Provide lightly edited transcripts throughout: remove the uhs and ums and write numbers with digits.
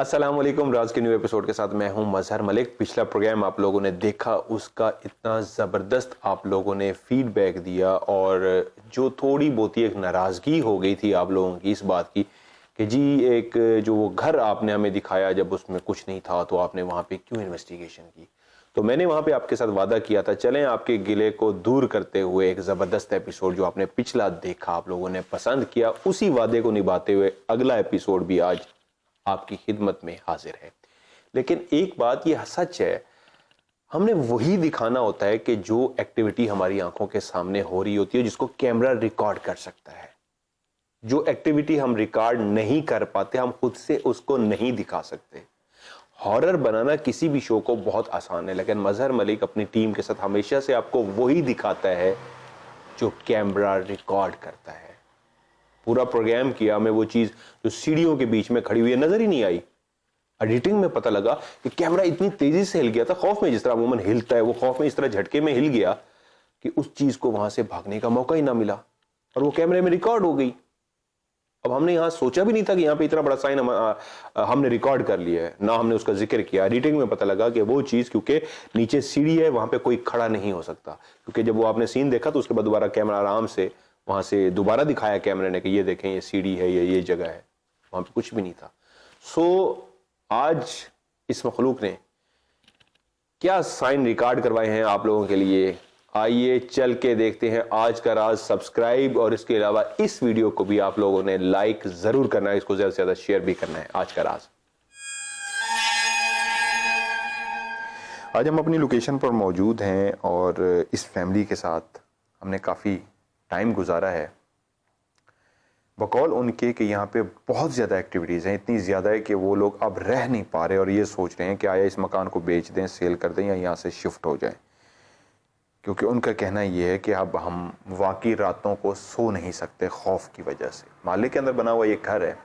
अस्सलाम वालेकुम। राज के न्यू एपिसोड के साथ मैं हूं मजहर मलिक। पिछला प्रोग्राम आप लोगों ने देखा, उसका इतना ज़बरदस्त आप लोगों ने फीडबैक दिया और जो थोड़ी बहुत ही एक नाराज़गी हो गई थी आप लोगों की इस बात की कि जी एक जो वो घर आपने हमें दिखाया जब उसमें कुछ नहीं था तो आपने वहाँ पे क्यों इन्वेस्टिगेशन की। तो मैंने वहाँ पे आपके साथ वादा किया था, चलें आपके गिले को दूर करते हुए एक ज़बरदस्त एपिसोड जो आपने पिछला देखा, आप लोगों ने पसंद किया, उसी वादे को निभाते हुए अगला एपिसोड भी आज आपकी खिदमत में हाजिर है। लेकिन एक बात यह सच है, हमने वही दिखाना होता है कि जो एक्टिविटी हमारी आंखों के सामने हो रही होती है, जिसको कैमरा रिकॉर्ड कर सकता है। जो एक्टिविटी हम रिकॉर्ड नहीं कर पाते, हम खुद से उसको नहीं दिखा सकते। हॉरर बनाना किसी भी शो को बहुत आसान है, लेकिन मजहर मलिक अपनी टीम के साथ हमेशा से आपको वही दिखाता है जो कैमरा रिकॉर्ड करता है। पूरा प्रोग्राम किया, हमें वो चीज जो सीढ़ियों के बीच में खड़ी हुई है नजर ही नहीं आई। एडिटिंग में पता लगा कि कैमरा इतनी तेजी से हिल गया था, खौफ में जिस तरह अमूमन हिलता है, वो खौफ में इस तरह झटके में हिल गया कि उस चीज को वहां से भागने का मौका ही ना मिला और वो कैमरे में रिकॉर्ड हो गई। अब हमने यहां सोचा भी नहीं था कि यहां पे इतना बड़ा साइन हमने रिकॉर्ड कर लिया है, ना हमने उसका जिक्र किया। एडिटिंग में पता लगा कि वो चीज क्योंकि नीचे सीढ़ी है, वहां पे कोई खड़ा नहीं हो सकता, क्योंकि जब वो आपने सीन देखा तो उसके बाद दोबारा कैमरा आराम से वहां से दोबारा दिखाया कैमरे ने कि ये देखें ये सीढ़ी है, ये जगह है, वहां पे कुछ भी नहीं था। सो आज इस मखलूक ने क्या साइन रिकॉर्ड करवाए हैं आप लोगों के लिए, आइए चल के देखते हैं आज का राज। सब्सक्राइब और इसके अलावा इस वीडियो को भी आप लोगों ने लाइक जरूर करना है, इसको ज्यादा से ज्यादा शेयर भी करना है। आज का राज। आज हम अपनी लोकेशन पर मौजूद हैं और इस फैमिली के साथ हमने काफ़ी टाइम गुजारा है। बकौल उनके कि यहाँ पे बहुत ज़्यादा एक्टिविटीज़ हैं, इतनी ज़्यादा है कि वो लोग अब रह नहीं पा रहे और ये सोच रहे हैं कि आया इस मकान को बेच दें, सेल कर दें या यहाँ से शिफ्ट हो जाएं, क्योंकि उनका कहना ये है कि अब हम वाकई रातों को सो नहीं सकते खौफ की वजह से। मालिक के अंदर बना हुआ ये घर है,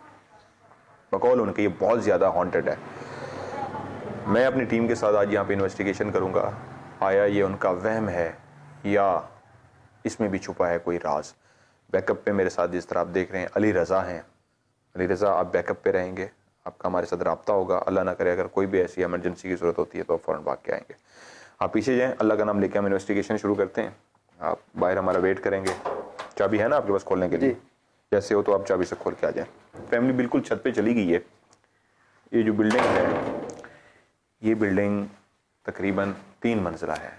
बकौल उनके ये बहुत ज़्यादा हॉन्टेड है। मैं अपनी टीम के साथ आज यहाँ पे इन्वेस्टिगेशन करूँगा, आया ये उनका वहम है या इसमें भी छुपा है कोई राज। बैकअप पे मेरे साथ जिस तरह आप देख रहे हैं अली रज़ा हैं। अली रज़ा, आप बैकअप पे रहेंगे, आपका हमारे साथ रब्ता होगा। अल्लाह ना करे अगर कोई भी ऐसी इमरजेंसी की ज़रूरत होती है तो आप फ़ौरन भाग के आएंगे। आप पीछे जाएँ, अल्लाह का नाम लेके हम इन्वेस्टिगेशन शुरू करते हैं। आप बाहर हमारा वेट करेंगे। चाबी है ना आपके पास खोलने के लिए? जैसे हो तो आप चाबी से खोल के आ जाएँ। फैमिली बिल्कुल छत पर चली गई है। ये जो बिल्डिंग है, ये बिल्डिंग तकरीबन 3 मंजिला है।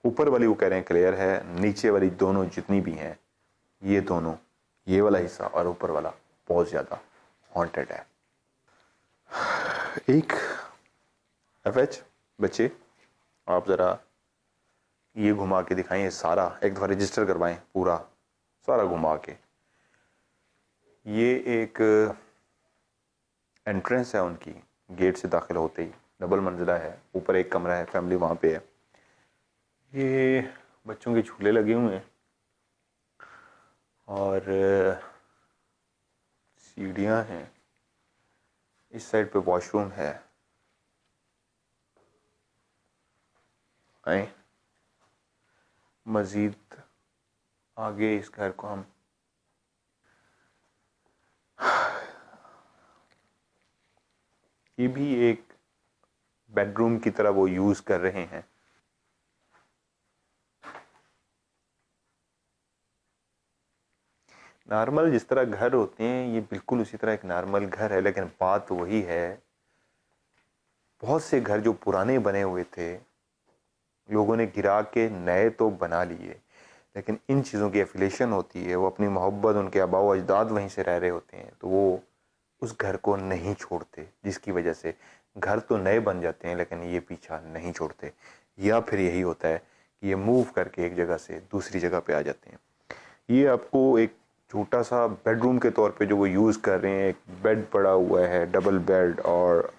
ऊपर वाली वो कह रहे हैं क्लियर है, नीचे वाली दोनों जितनी भी हैं, ये दोनों, ये वाला हिस्सा और ऊपर वाला बहुत ज़्यादा हॉन्टेड है। एक एफएच बच्चे, आप ज़रा ये घुमा के दिखाएं, सारा एक दफ़ा रजिस्टर करवाएं, पूरा सारा घुमा के। ये एक एंट्रेंस है उनकी, गेट से दाखिल होते ही डबल मंजिला है, ऊपर एक कमरा है, फैमिली वहाँ पे है। ये बच्चों के झूले लगे हुए हैं और सीढ़ियाँ हैं। इस साइड पे वॉशरूम है। आए मज़ीद आगे इस घर को हम ये भी एक बेडरूम की तरह वो यूज़ कर रहे हैं। नॉर्मल जिस तरह घर होते हैं ये बिल्कुल उसी तरह एक नॉर्मल घर है, लेकिन बात वही है, बहुत से घर जो पुराने बने हुए थे लोगों ने गिरा के नए तो बना लिए, लेकिन इन चीज़ों की एफिलेशन होती है, वो अपनी मोहब्बत, उनके आबा व अजदाद वहीं से रह रहे होते हैं, तो वो उस घर को नहीं छोड़ते, जिसकी वजह से घर तो नए बन जाते हैं लेकिन ये पीछा नहीं छोड़ते। या फिर यही होता है कि ये मूव करके एक जगह से दूसरी जगह पे आ जाते हैं। ये आपको एक छोटा सा बेडरूम के तौर पे जो वो यूज़ कर रहे हैं, एक बेड पड़ा हुआ है, डबल बेड, और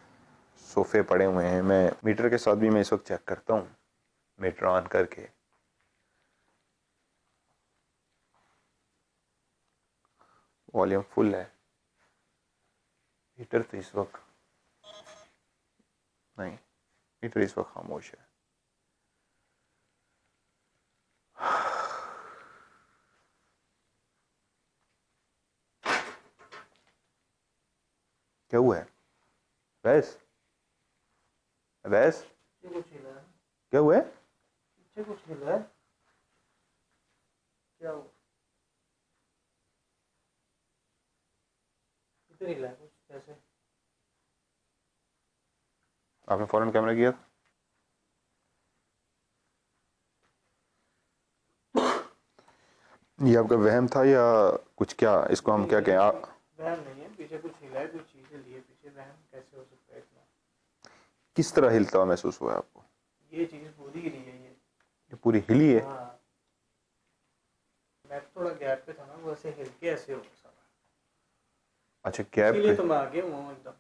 सोफ़े पड़े हुए हैं। मैं मीटर के साथ भी मैं इस वक्त चेक करता हूँ, मीटर ऑन करके। वॉल्यूम फुल है, मीटर तो इस वक्त नहीं, मीटर इस वक्त खामोश है। क्या हुआ है? वैस वैस पीछे कुछ हिला है, क्या हुआ है? पीछे कुछ हिला है, क्या हुआ? इधर हिला है कुछ ऐसे। आपने फौरन कैमरा किया था? ये आपका वहम था या कुछ? क्या इसको हम क्या कहें? वहम नहीं है, पीछे कुछ हिला है, कुछ चीज़ हिली है पीछे, वहम कैसे हो सकता है इतना? किस तरह हिलता हुआ महसूस हुआ है आपको? ये चीज़ पूरी हिली है ये पूरी हिली है? हाँ, मैं तो थोड़ा गैप पे था ना, वो ऐसे हिल के ऐसे हो गया सारा। अच्छा, गैप इसीलिए पे। तो मैं आ गया हूँ एकदम।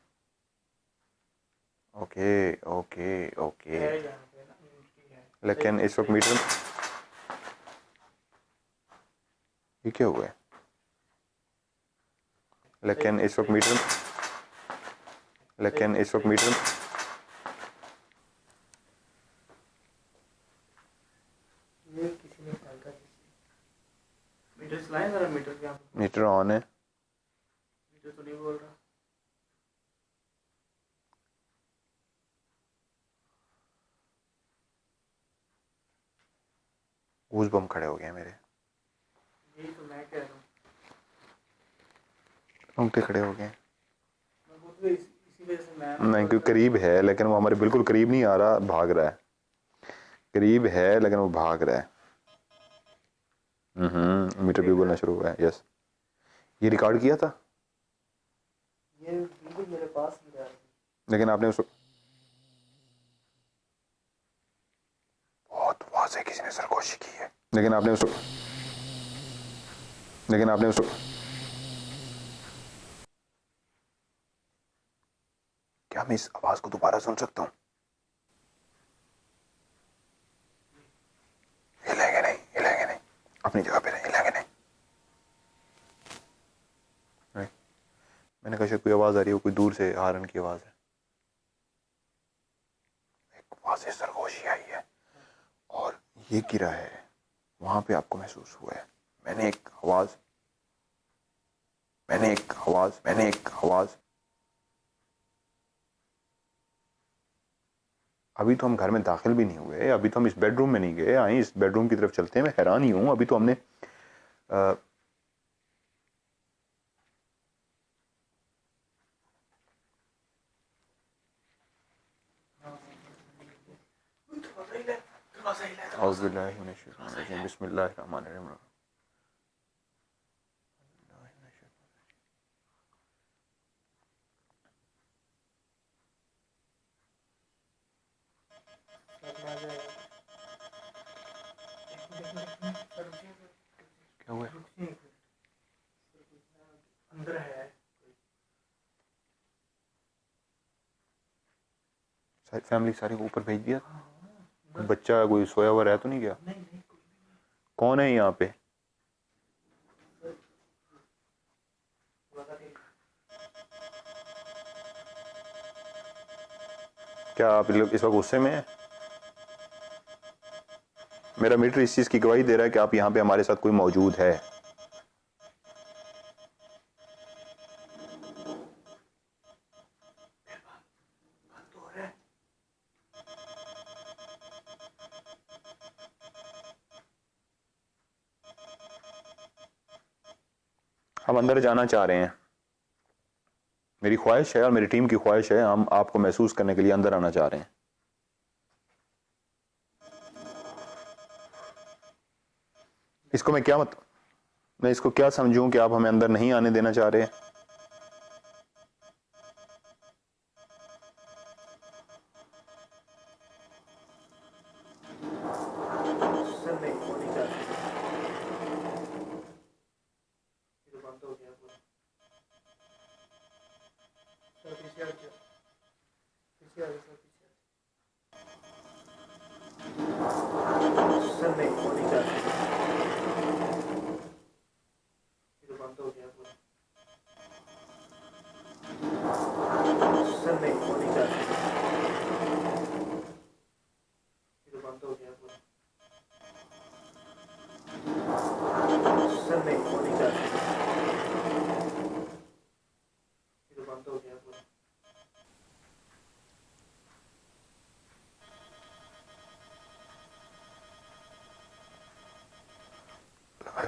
Okay okay okay. है यहाँ पे ना मिट्टी है। लेकिन इस वक्त मीटर ये क्या हुआ है? लेकिन इस वक्त मीटर ये किसी ने फेंका, किसी मीटर चलाएं जरा, मीटर क्या मीटर ऑन है। मीटर तो नहीं बोल रहा। गूज़बम्प खड़े हो गए मेरे, यही तो मैं कह रहा हूँ, रोंगटे खड़े हो गए। मैं खुद भी इसी वजह से मैं नहीं, क्योंकि करीब है लेकिन वो हमारे बिल्कुल करीब नहीं आ रहा, भाग रहा है। करीब है लेकिन वो भाग रहा है। मीटर भी बोलना शुरू हुआ है। यस, ये रिकॉर्ड किया था ये बिल्कुल मेरे पास ही रहा है। लेकिन आपने उसको बहुत वाज़ेह किसी ने सरगोशी की है, लेकिन आपने उसको क्या मैं इस आवाज को दोबारा सुन सकता हूँ? हिलेंगे नहीं, अपनी जगह पे नहीं हिलेंगे नहीं। मैंने कहा शायद कोई आवाज आ रही है, कोई दूर से हारन की आवाज है। एक वाज़ेह सरगोशी आई है और ये गिरा है, वहां पे आपको महसूस हुआ है। मैंने एक आवाज अभी तो हम घर में दाखिल भी नहीं हुए, अभी तो हम इस बेडरूम में नहीं गए। आए इस बेडरूम की तरफ चलते हैं। मैं हैरान ही हूँ, अभी तो हमने बिस्मिल्लाहिर्रहमानिर्रहीम। क्या हुआ है? अंदर है सारी फैमिली सारे को ऊपर भेज दिया? कोई बच्चा कोई सोया हुआ रह तो नहीं गया? नहीं, कौन है यहाँ पे? क्या आप लोग इस वक्त गुस्से में हैं? मेरा मीटर इस चीज की गवाही दे रहा है कि आप यहाँ पे हमारे साथ कोई मौजूद है। हम अंदर जाना चाह रहे हैं। मेरी ख्वाहिश है और मेरी टीम की ख्वाहिश है, हम आपको महसूस करने के लिए अंदर आना चाह रहे हैं। इसको मैं इसको क्या समझूं कि आप हमें अंदर नहीं आने देना चाह रहे हैं?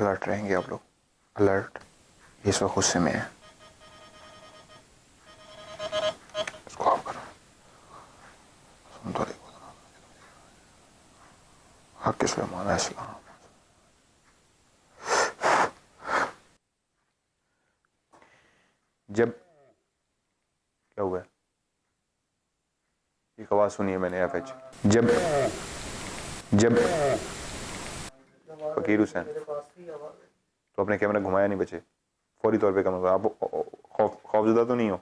अलर्ट रहेंगे आप लोग, अलर्ट। इस वक्त गुस्से में है, इसको ऑफ करो। सुन तो देखो, हक किस पे माना इस्लाम। जब क्या हुआ है, एक आवाज सुनी है मैंने एफएच। जब जब फकीर हुसैन तो अपने कैमरा घुमाया नहीं बचे, फौरी तौर पे कम। आप खौफजदा तो नहीं हो?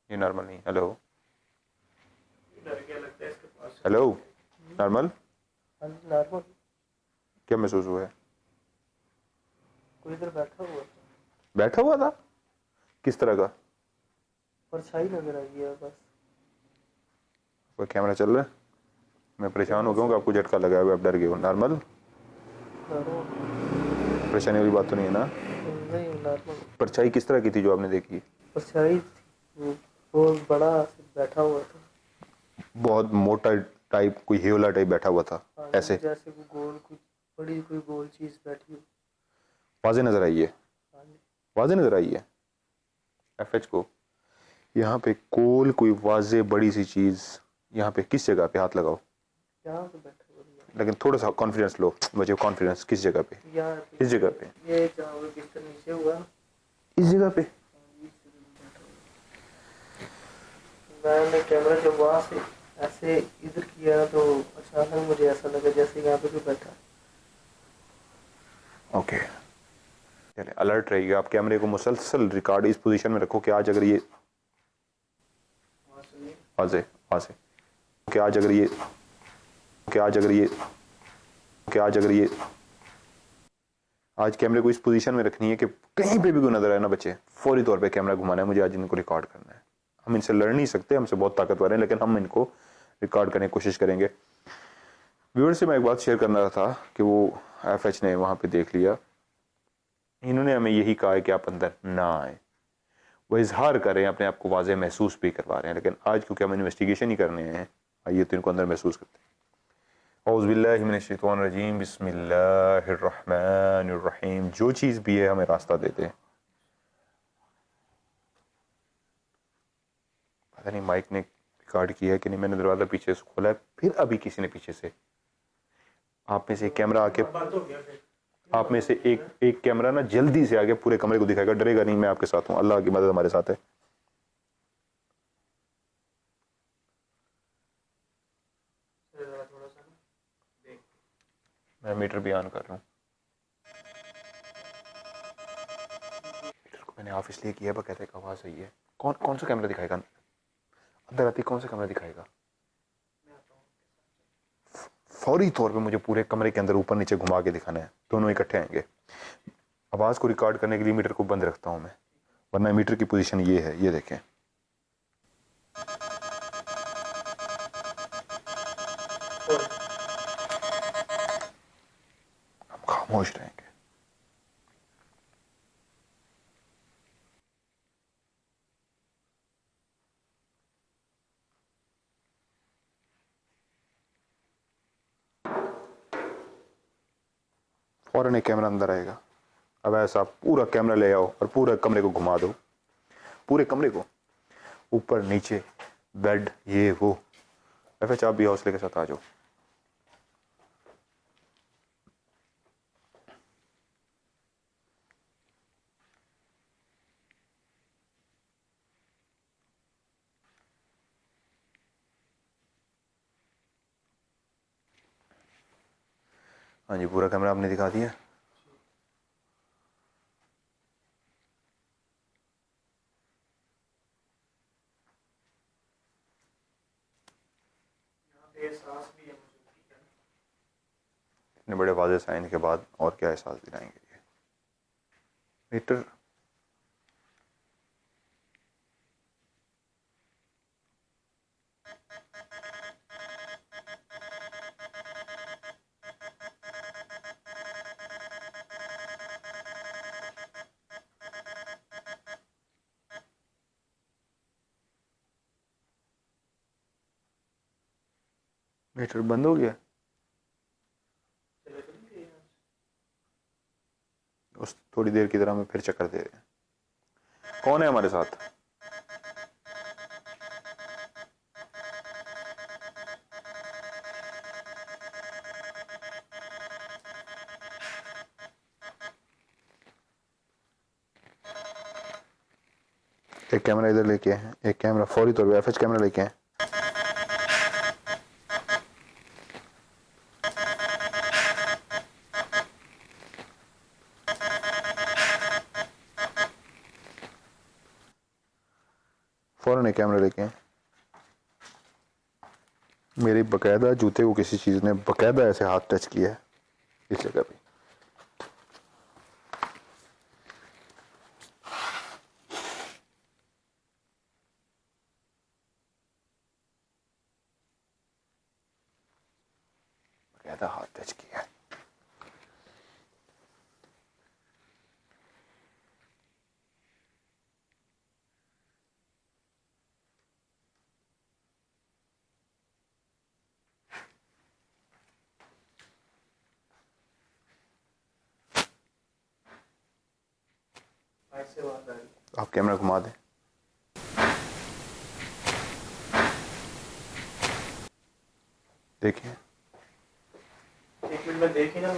ये नॉर्मल नहीं। हेलो हेलो, नॉर्मल नॉर्मल क्या महसूस हुआ है? कोई इधर बैठा हुआ था, बैठा हुआ था? किस तरह का? परछाई नजर आई है बस। कोई कैमरा चल रहा है? मैं परेशान हो गया हूँ कि आपको झटका लगा हुआ, आप डर गए हो। नॉर्मल परेशानी वाली बात तो नहीं है ना? नहीं, नॉर्मल। परछाई किस तरह की थी जो आपने देखी? परछाई बहुत बड़ा बैठा हुआ था, बहुत मोटा टाइप, कोई हेवला टाइप बैठा हुआ था ऐसे? जैसे कोई गोल, कोई बड़ी कोई गोल चीज बैठी हो। वाजे नजर आई है? वाजे नजर आई है एफएच को? यहाँ पे कोल कोई वाजे बड़ी सी चीज, यहाँ पे किस जगह पे? हाथ लगाओ। यहाँ पे बैठा हुआ है, लेकिन थोड़ा सा कॉन्फिडेंस लो मुझे, कॉन्फिडेंस। किस जगह पे? यहाँ पे, किस जगह पे? ये जहाँ पे बिस्तर नीचे हुआ ना, इस जगह पे? मैंने कैमरा जब वहाँ से ऐसे इधर किया तो अचानक मुझे ऐसा लगा जैसे यहाँ पे कोई बैठा है। ओके, चले अलर्ट रहिएगा। आप कैमरे को मुसलसल रिकॉर्ड इस पोजीशन में रखो कि आज अगर ये आजे आजे कि आज अगर ये कि आज अगर ये कि आज अगर ये आज कैमरे को इस पोजीशन में रखनी है कि कहीं पे भी कोई नजर आए ना बचे, फौरी तौर पे कैमरा घुमाना है। मुझे आज इनको रिकॉर्ड करना है। हम इनसे लड़ नहीं सकते, हमसे बहुत ताकतवर हैं, लेकिन हम इनको रिकॉर्ड करने की कोशिश करेंगे। व्यूअर से मैं एक बात शेयर करना था कि वो एफएच ने वहां पे देख लिया, इन्होंने हमें यही कहा है कि आप अंदर ना आए। वो इजहार कर रहे हैं, अपने आप को वाज़ेह महसूस भी करवा रहे हैं, लेकिन आज क्योंकि हम इन्वेस्टिगेशन ही करने हैं, आइए तो इनको अंदर महसूस करते हैं। औज़ु बिल्लाहि मिनश शैतानिर रजीम, बिस्मिल्लाहिर रहमानिर रहीम। जो चीज़ भी है हमें रास्ता देते हैं। पता नहीं माइक ने रिकॉर्ड किया है कि नहीं, मैंने दरवाज़ा पीछे से खोला है, फिर अभी किसी ने पीछे से, आप में से एक कैमरा आके, आप में से एक कैमरा ना जल्दी से आगे पूरे कमरे को दिखाएगा। डरेगा नहीं, मैं आपके साथ हूँ, अल्लाह की मदद हमारे साथ है। मैं मीटर भी ऑन कर रहा हूँ। मीटर को मैंने ऑफ इसलिए किया, कहते हैं आवाज़ सही है। कौन कौन सा कैमरा दिखाएगा अंदर आती? कौन सा कैमरा दिखाएगा? फौरी तौर पे मुझे पूरे कमरे के अंदर ऊपर नीचे घुमा के दिखाना है, दोनों इकट्ठे आएंगे। आवाज़ को रिकॉर्ड करने के लिए मीटर को बंद रखता हूँ मैं, वरना मीटर की पोजीशन ये है, ये देखें। हम खामोश रहेंगे। फौरन एक कैमरा अंदर आएगा। अब ऐसा पूरा कैमरा ले आओ और पूरे कमरे को घुमा दो, पूरे कमरे को, ऊपर नीचे, बेड, ये वो। एफएच आप भी हौसले के साथ आ जाओ। हाँ जी, पूरा कैमरा आपने दिखा दिया। इतने बड़े वाज़ेह साइन के बाद और क्या एहसास दिलाएंगे ये मीटर? मीटर बंद हो गया। थोड़ी देर की तरह में फिर चक्कर दे रहे हैं। कौन है हमारे साथ? एक कैमरा इधर लेके आए, एक कैमरा फौरी तौर पे एफएच कैमरा लेके आए। फौरन एक कैमरा लेके आए। मेरी बकायदा जूते को किसी चीज ने बकायदा ऐसे हाथ टच किया है इस जगह पे। बकायदा हाथ टच किया है। ऐसे बात आ रही है। आप कैमरा घुमा दें। देखिए, एक मिनट में देखी ना,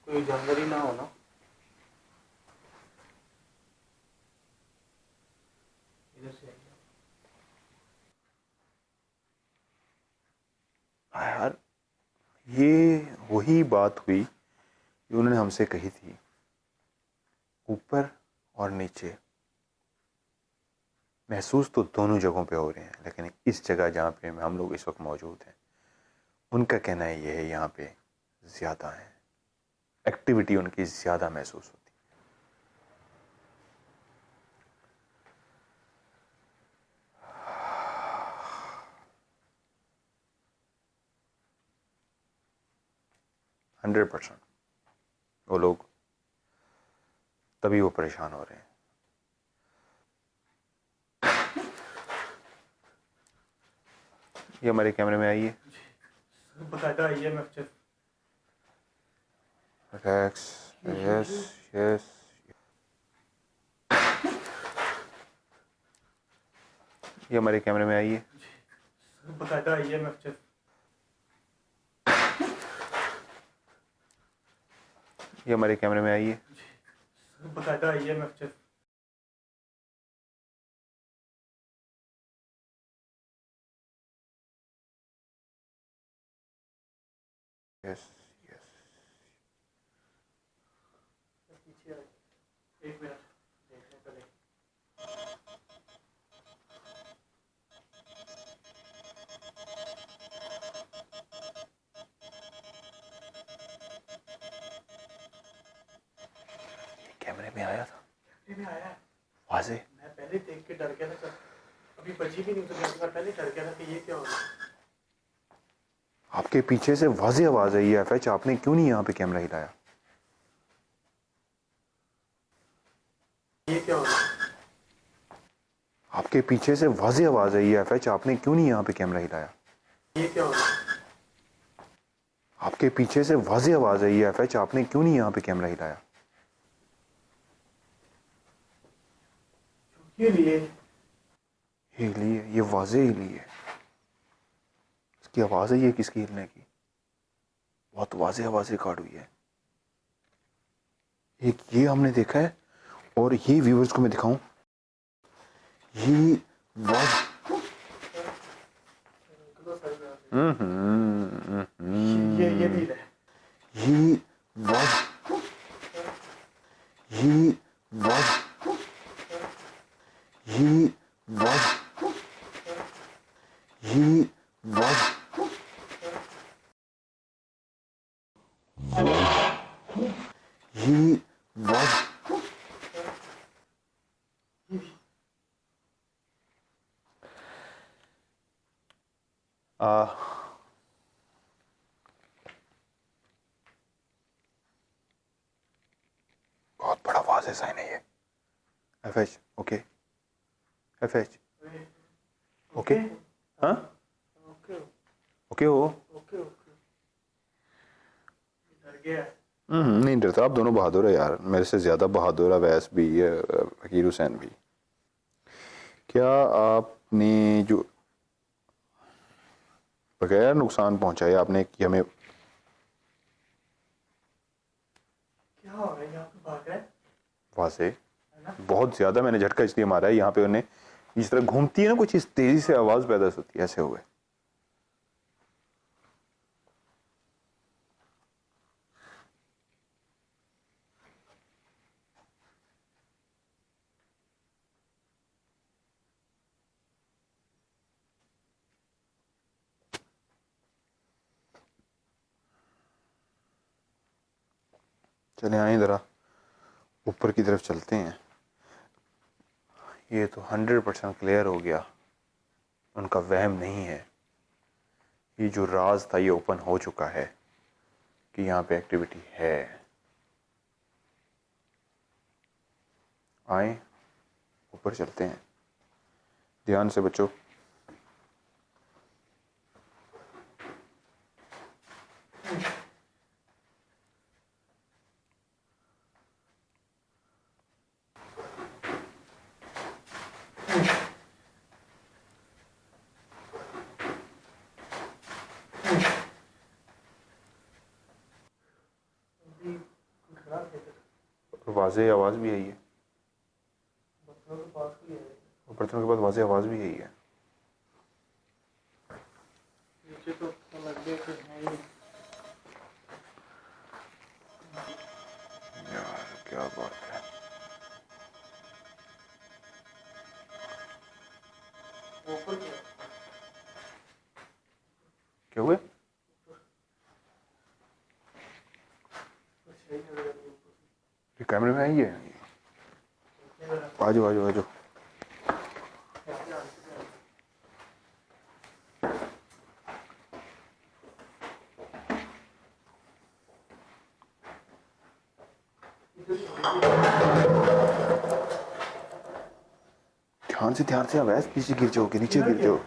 कोई जानवर ही ना हो ना। इधर से यार ये वही बात हुई जो उन्होंने हमसे कही थी, ऊपर और नीचे महसूस तो दोनों जगहों पे हो रहे हैं, लेकिन इस जगह जहाँ पे हम लोग इस वक्त मौजूद हैं, उनका कहना है ये है यहाँ पे ज़्यादा है, एक्टिविटी उनकी ज़्यादा महसूस होती है। 100% वो लोग तभी वो परेशान हो रहे हैं। ये हमारे कैमरे में आइए। बकायदा आइए। मैं रिलैक्स, यस यस। ये हमारे कैमरे में आइए। बकायदा आइए। मैं ये हमारे कैमरे में आइए। बकायदा आइए। मैं यस यस। पीछे आइए। एक मिनट देखने पड़ेगा। कैमरे में आया था, में आया है। वाजे। मैं पहले देख के डर गया था, अभी बची भी नहीं, तो मैं पहले डर गया था कि ये क्या हो रहा है। आपके पीछे से वाजे आवाज आई है एफएच, आपने क्यों नहीं यहाँ पे कैमरा हिलाया? ये क्या हो रहा है। आपके पीछे से वाजे आवाज आई है एफएच, आपने क्यों नहीं यहाँ पे कैमरा हिलाया? ये क्या हो रहा है। आपके पीछे से वाजे आवाज आई है एफएच, आपने क्यों नहीं यहाँ पे कैमरा हिलाया? ये लिए हिली है, ये वाजे हिली है। इसकी आवाज है ये किसकी हिलने की? बहुत वाजे आवाज रिकॉर्ड हुई है। एक ये हमने देखा है, और ये व्यूअर्स को मैं दिखाऊं, ये वाज ये भी है। ये वाज ये वाज ये वाज ये वाज ये वाज बहुत बड़ा वाज़ेह साइन है ये। एफएच ओके, एफएच ओके, हाँ ओके ओके हो। Okay okay. डर गया। नहीं डरता, आप दोनों बहादुर है यार, मेरे से ज़्यादा बहादुर अवैस भी है, फकीर हुसैन भी। क्या आपने जो बगैर नुकसान पहुंचाए आपने कि हमें क्या हो रहा है यहाँ पे, भाग रहा है वासे ना? बहुत ज़्यादा मैंने झटका इसलिए मारा है, यहाँ पे उन्हें जिस तरह घूमती है ना कुछ, इस तेज़ी से आवाज़ पैदा होती है, ऐसे हुए। चले आए ज़रा ऊपर की तरफ चलते हैं। ये तो 100% क्लियर हो गया, उनका वहम नहीं है, ये जो राज था ये ओपन हो चुका है कि यहाँ पे एक्टिविटी है। आए ऊपर चलते हैं, ध्यान से बच्चों। अभी घड़ा थे इधर, वाज़े आवाज़ भी आई है, बर्तनों के पास भी है। और बर्तनों के बाद वाज़े आवाज़ भी आई है। नीचे तो लग गया कि है ही। यार क्या बात है, ऊपर क्या क्या हुआ? कुछ है ही नहीं लगा ऊपर ये कैमरे में आई है, से। आ जाओ आ जाओ आ जाओ। ध्यान से अवैस, पीछे गिर जाओगे, नीचे गिर जाओ।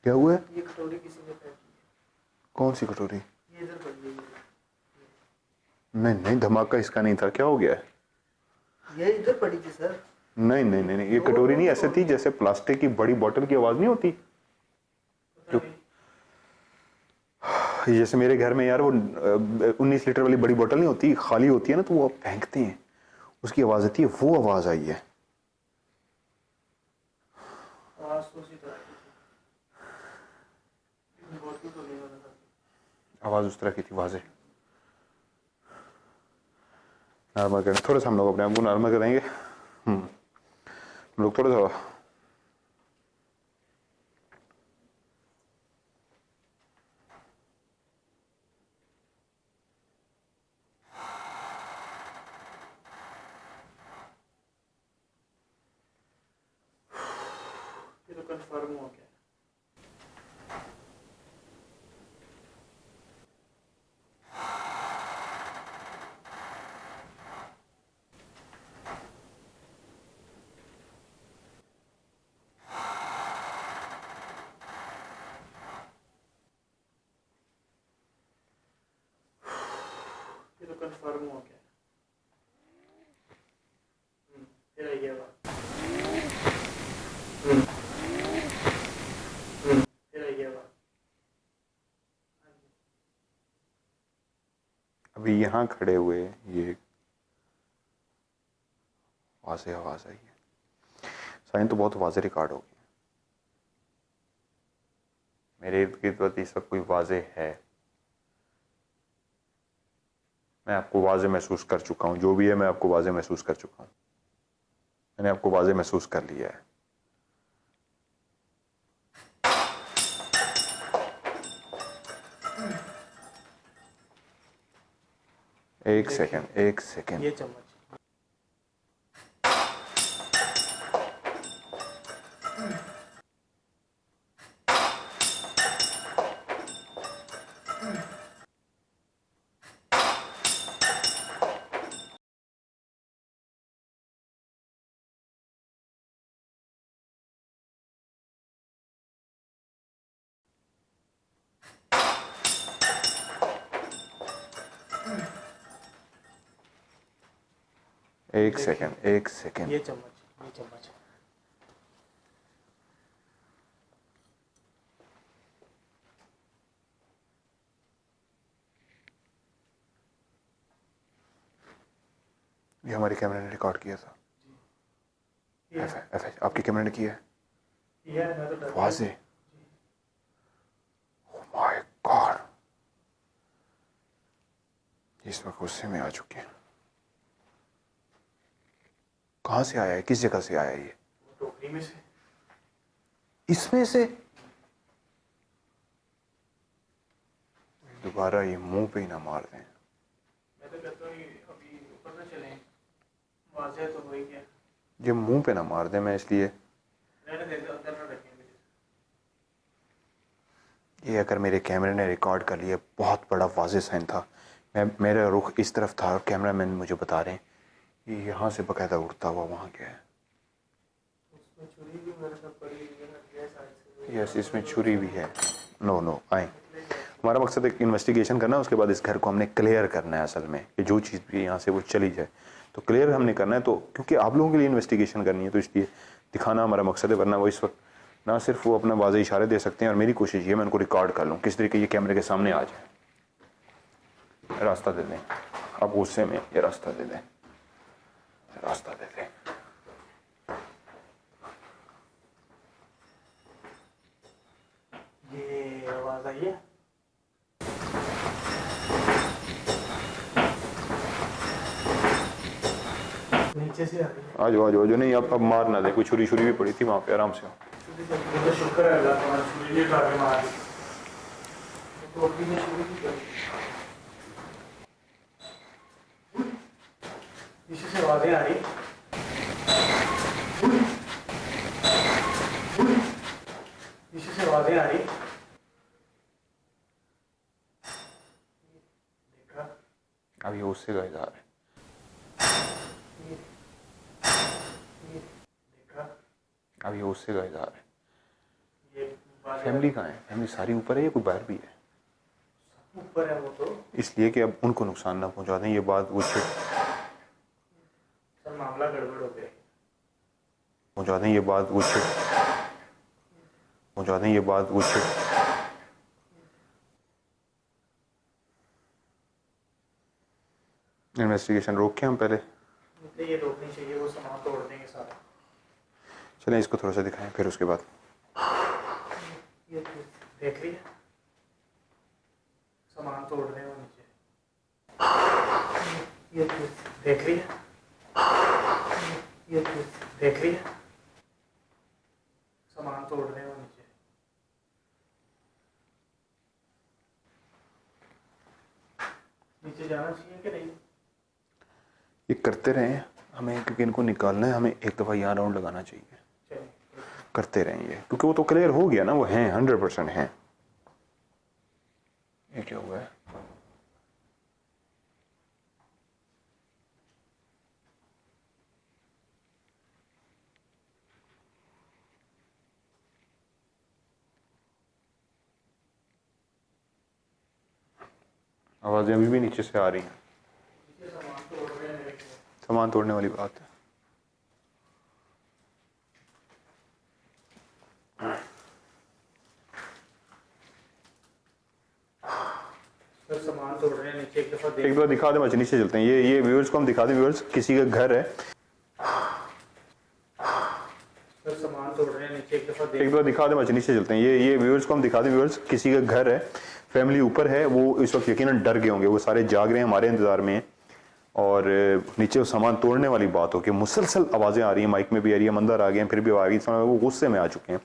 क्या हुआ है? ये कटोरी किसी ने फेंकी है। कौन सी कटोरी? ये इधर पड़ गई है। नहीं नहीं, धमाका इसका नहीं था, क्या हो गया है? ये इधर पड़ी थी सर। नहीं नहीं नहीं, नहीं ये कटोरी नहीं, ऐसे थी जैसे प्लास्टिक की बड़ी बोतल की आवाज नहीं होती जो, जैसे मेरे घर में यार वो 19 लीटर वाली बड़ी बोतल नहीं होती, खाली होती है ना, तो वो आप फेंकते हैं, उसकी आवाज आती है, वो आवाज आई है। आवाज तो उसी तरह की थी। बोतल तो नहीं होना था। आवाज उस तरह की थी, वाजे नॉर्मल करें थोड़ा सा, हम लोग अपने आप को नॉर्मल करेंगे। हम लोग थोड़ा सा ये तो कंफर्म हो गया। ये तो कंफर्म हो गया। फिर आई है बात। फिर आई है बात। अभी यहाँ खड़े हुए ये वाजे आवाज आई है, साइन तो बहुत वाजे रिकॉर्ड हो गई। मेरे इर्द गिर्द इस वक्त कोई वाजे है, मैं आपको वाजे महसूस कर चुका हूं, जो भी है मैं आपको वाजे महसूस कर चुका हूं, मैंने आपको वाजे महसूस कर लिया है। एक सेकेंड ये चम्मच एक सेकंड ये चम्मच ये हमारे कैमरे ने रिकॉर्ड किया था। एफ आपके कैमरे ने किया है? मैं तो डरता वाजे। ओह माय गॉड, इस वक्त गुस्से में आ चुके हैं। कहाँ से आया है, किस जगह से आया है ये? टोकरी में से। इसमें से? दोबारा ये मुंह पे ही ना मार दें। मैं तो कहता हूँ अभी ऊपर ना चलें, वाजे तो वही क्या। ये मुंह पे ना मार दें, मैं इसलिए रहने देते अंदर ना रखें। ये अगर मेरे कैमरे ने रिकॉर्ड कर लिया, बहुत बड़ा वाज़ेह साइन था। मेरा रुख इस तरफ था और कैमरामैन मुझे बता रहे हैं ये यहाँ से बकायदा उड़ता हुआ वहाँ गया है। उसमें छुरी भी मेरे साथ पड़ी हुई है ना, ये साइड से। यस, इसमें छुरी भी है। नो आए, हमारा मकसद एक इन्वेस्टिगेशन करना है, उसके बाद इस घर को हमने क्लियर करना है। असल में कि जो चीज़ भी यहाँ से वो चली जाए तो क्लियर हमने करना है। तो क्योंकि आप लोगों के लिए इन्वेस्टिगेशन करनी है तो इसलिए दिखाना हमारा मकसद है। वरना वो इस वक्त ना सिर्फ वो अपना वाज़ेह इशारे दे सकते हैं, और मेरी कोशिश ये मैं उनको रिकॉर्ड कर लूँ किस तरीके ये कैमरे के सामने आ जाए। रास्ता दे दें, अब गुस्से में ये रास्ता दे दें, रास्ता दे दें। ये आवाज आई है। नीचे से आ रही है। आज नहीं, अब मार ना दे। कोई छुरी भी पड़ी थी वहाँ पे, आराम से। तो शुक्र है अल्लाह तुम्हारा, छुरी नहीं उठा के मार दी। टोकरी में छुरी भी पड़ी। पीछे से आवाजें आ रही। पीछे से आवाजें आ रही। देखा? अब ये उससे का इज़हार है। देखा? अब ये उससे का इज़हार है। ये फैमिली कहाँ है? फैमिली सारी ऊपर है या कोई बाहर भी है? ऊपर है वो तो। इसलिए कि अब उनको नुकसान ना पहुंचा दें। ये बात वो सर मामला गड़बड़ हो गया। पहुंचा दें, ये बात वो पहुंचा दें, ये बात वो इन्वेस्टिगेशन रोक के हम पहले ये रोकनी चाहिए, वो सामान तोड़ देंगे सारा। चलें इसको थोड़ा सा दिखाएं, फिर उसके बाद ये देख रही है, सामान तोड़ रहे हैं वो नीचे। ये देख रही है, ये देख रही है, सामान तोड़ रहे हैं वो नीचे। नीचे जाना चाहिए कि नहीं? ये करते रहें हमें, क्योंकि इनको निकालना है। हमें एक दफ़ा यहाँ राउंड लगाना चाहिए। चलिए करते रहेंगे क्योंकि वो तो क्लियर हो गया ना, वो हैं 100% हैं। ये क्या हुआ है? आवाज़ें अभी भी नीचे से आ रही हैं। सामान तोड़ने वाली बात है। सर सामान तोड़ रहे हैं नीचे, एक दफा एक बार दिखा दे, बच्चे नीचे चलते हैं। ये व्यूअर्स को हम दिखा दें। व्यूअर्स, किसी का घर है, सर सामान तोड़ रहे हैं नीचे, एक दफा एक बार दिखा दे, बच्चे नीचे चलते हैं। ये व्यूअर्स को हम दिखा दें। व्यूअर्स, किसी का घर है, फैमिली ऊपर है, वो इस वक्त यकीनन डर गए होंगे। वो सारे जाग रहे हैं, हमारे इंतजार में हैं। और नीचे वो सामान तोड़ने वाली बात हो कि मुसलसल आवाज़ें आ रही हैं, माइक में भी आ रही है, मंदिर आ गए हैं, फिर भी आ रही है। वो गुस्से में आ चुके हैं।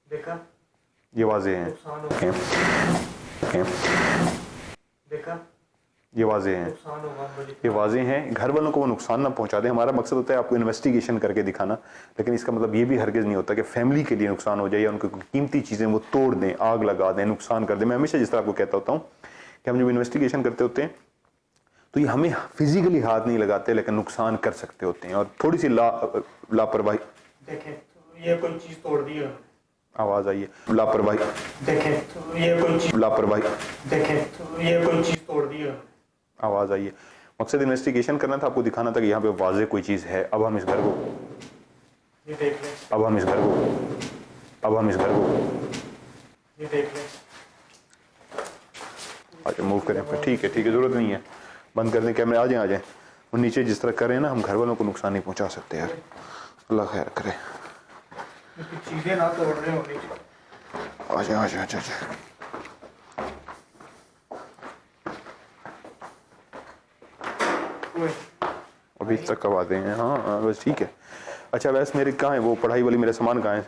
देखा? ये वाज़ेह हैं, नुकसान हो गया। देखा? ये वाज़ेह हैं, नुकसान होगा मुझे। ये वाज़ेह हैं। घर वालों को वो नुकसान ना पहुंचा दें। हमारा मकसद होता है आपको इन्वेस्टिगेशन करके दिखाना, लेकिन इसका मतलब ये भी हरगिज़ नहीं होता कि फैमिली के लिए नुकसान हो जाए या उनकी कीमती चीज़ें वो तोड़ दें, आग लगा दें, नुकसान कर दें। मैं हमेशा जिस तरह आपको कहता होता हूँ कि हम जब इन्वेस्टिगेशन करते होते हैं तो ये हमें फिजिकली हाथ नहीं लगाते, लेकिन नुकसान कर सकते होते हैं। और थोड़ी सी लापरवाही। देखें तो ये कोई चीज़ तोड़ दी है। आवाज़ आई है, लापरवाही। देखें तो ये कोई चीज़, लापरवाही। देखें तो ये कोई चीज़ तोड़ दी है। आवाज़ आई है। मकसद इन्वेस्टिगेशन करना था, आपको दिखाना था कि यहाँ पे वाज़े कोई चीज़ है। अब हम इस घर को ये देख लें, अब हम इस घर को ये देख लें। अच्छा मूव करें फिर, ठीक है ज़रूरत नहीं है, बंद कर दें कैमरे। आ जाएं वो नीचे जिस तरह कर रहे हैं ना, हम घर वालों को नुकसान नहीं पहुंचा सकते यार, अल्लाह खैर करे। चीजें ना तोड़ रहे हो नीचे। आ जाए अभी तक कब आते हैं? हाँ बस ठीक है। अच्छा वैसे मेरे कहाँ है वो पढ़ाई वाली, मेरा सामान कहाँ है?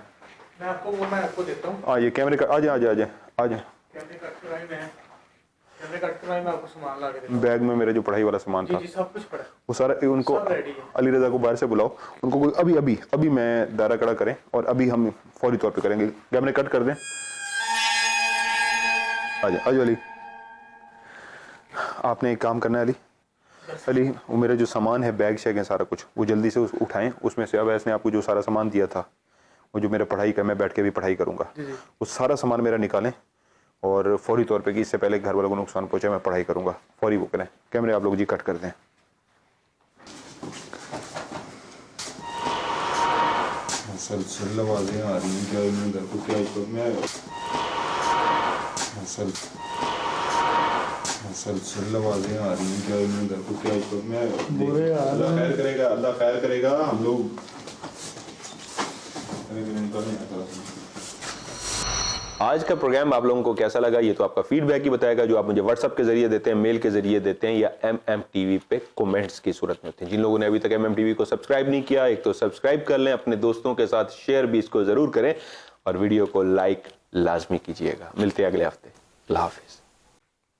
मैं आपको देता हूँ। ये कैमरे का आ जाए कैमरे कट कराई मैं आपको सामान ला के देता हूँ। बैग में मेरा जो पढ़ाई वाला सामान था जी सब कुछ पड़ा है। वो सारा उनको सब रेडी है। अली रजा को बाहर से बुलाओ, उनको कोई अभी मैं दायरा कड़ा करें और अभी हम फौरी तौर पे करेंगे। कैमरे कट कर दें। आ जाओ अली, आपने एक काम करना है अली, वो मेरा जो सामान है, बैग शैग है सारा कुछ, वो जल्दी से उठाएं उसमें से। अब ऐसे आपको जो सारा सामान दिया था, वो जो मेरा पढ़ाई का, मैं बैठ के भी पढ़ाई करूंगा, वो सारा सामान मेरा निकालें और फौरी तौर पे कि इससे पहले घर वालों को नुकसान पहुंचे, मैं पढ़ाई करूंगा, फौरी वो करें। कैमरे आप लोग जी कट कर दें। मुसलसल आवाज़ें आ रही हैं, क्या इधर को क्या इस वक्त में आएगा? मुसलसल आवाज़ें आ रही हैं, क्या इधर को क्या इस वक्त में आएगा? अल्लाह खैर करेगा, अल्लाह खैर करेगा। हम लोग आज का प्रोग्राम आप लोगों को कैसा लगा, ये तो आपका फीडबैक ही बताएगा, जो आप मुझे व्हाट्सएप के जरिए देते हैं, मेल के जरिए देते हैं, या MMTV पे कमेंट्स की सूरत में होते हैं। जिन लोगों ने अभी तक MMTV को सब्सक्राइब नहीं किया, एक तो सब्सक्राइब कर लें, अपने दोस्तों के साथ शेयर भी इसको जरूर करें और वीडियो को लाइक लाजमी कीजिएगा। मिलते हैं अगले हफ्ते। अल्लाह हाफिज।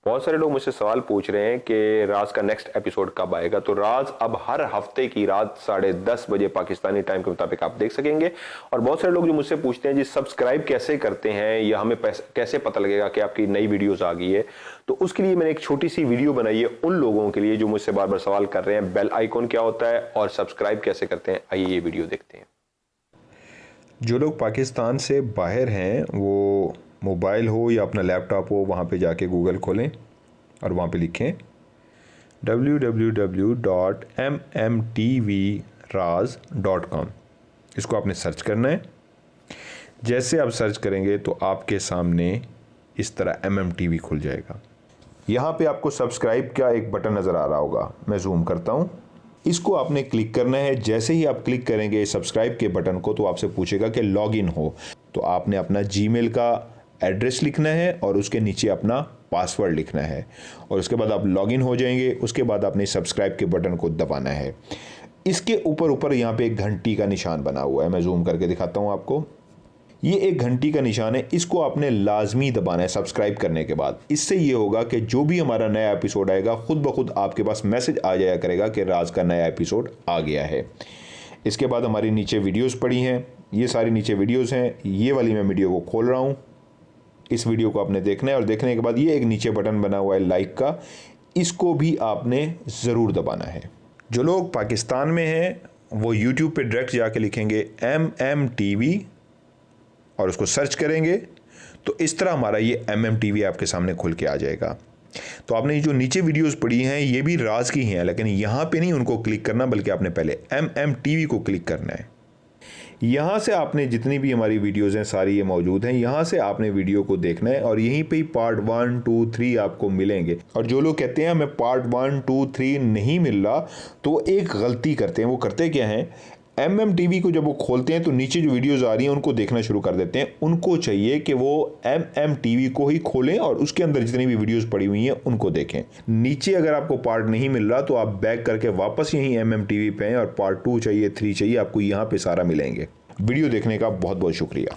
बहुत सारे लोग मुझसे सवाल पूछ रहे हैं कि राज का नेक्स्ट एपिसोड कब आएगा। तो राज अब हर हफ्ते की रात 10:30 बजे पाकिस्तानी टाइम के मुताबिक आप देख सकेंगे। और बहुत सारे लोग जो मुझसे पूछते हैं जी सब्सक्राइब कैसे करते हैं या हमें कैसे पता लगेगा कि आपकी नई वीडियोस आ गई है, तो उसके लिए मैंने एक छोटी सी वीडियो बनाई है उन लोगों के लिए जो मुझसे बार बार सवाल कर रहे हैं, बेल आइकॉन क्या होता है और सब्सक्राइब कैसे करते हैं। आइए ये वीडियो देखते हैं। जो लोग पाकिस्तान से बाहर हैं वो मोबाइल हो या अपना लैपटॉप हो, वहाँ पे जाके गूगल खोलें और वहाँ पे लिखें www.mmtvraz.com। इसको आपने सर्च करना है। जैसे आप सर्च करेंगे तो आपके सामने इस तरह MMTV खुल जाएगा। यहाँ पे आपको सब्सक्राइब का एक बटन नज़र आ रहा होगा, मैं जूम करता हूँ। इसको आपने क्लिक करना है। जैसे ही आप क्लिक करेंगे सब्सक्राइब के बटन को तो आपसे पूछेगा कि लॉगिन हो, तो आपने अपना जीमेल का एड्रेस लिखना है और उसके नीचे अपना पासवर्ड लिखना है और उसके बाद आप लॉगिन हो जाएंगे। उसके बाद आपने सब्सक्राइब के बटन को दबाना है। इसके ऊपर यहाँ पे एक घंटी का निशान बना हुआ है, मैं जूम करके दिखाता हूँ आपको। ये एक घंटी का निशान है, इसको आपने लाजमी दबाना है सब्सक्राइब करने के बाद। इससे ये होगा कि जो भी हमारा नया एपिसोड आएगा खुद ब खुद आपके पास मैसेज आ जाया करेगा कि राज का नया एपिसोड आ गया है। इसके बाद हमारी नीचे वीडियोस पड़ी हैं, ये सारी नीचे वीडियोस हैं। ये वाली मैं वीडियो को खोल रहा हूँ, इस वीडियो को आपने देखना है और देखने के बाद ये एक नीचे बटन बना हुआ है लाइक का, इसको भी आपने ज़रूर दबाना है। जो लोग पाकिस्तान में हैं वो YouTube पे डायरेक्ट जाके लिखेंगे MMTV और उसको सर्च करेंगे तो इस तरह हमारा ये MMTV आपके सामने खुल के आ जाएगा। तो आपने जो नीचे वीडियोस पड़ी हैं ये भी राज की हैं, लेकिन यहाँ पे नहीं उनको क्लिक करना, बल्कि आपने पहले MMTV को क्लिक करना है। यहाँ से आपने जितनी भी हमारी वीडियोस हैं सारी ये मौजूद हैं, यहाँ से आपने वीडियो को देखना है और यहीं पे ही पार्ट 1, 2, 3 आपको मिलेंगे। और जो लोग कहते हैं हमें पार्ट 1, 2, 3 नहीं मिल रहा, तो एक गलती करते हैं। वो करते क्या हैं, MMTV को जब वो खोलते हैं तो नीचे जो वीडियोस आ रही हैं उनको देखना शुरू कर देते हैं। उनको चाहिए कि वो MMTV को ही खोलें और उसके अंदर जितनी भी वीडियोस पड़ी हुई हैं उनको देखें। नीचे अगर आपको पार्ट नहीं मिल रहा तो आप बैक करके वापस यहीं MMTV पे हैं और पार्ट 2 चाहिए, 3 चाहिए, आपको यहाँ पे सारा मिलेंगे। वीडियो देखने का बहुत बहुत शुक्रिया।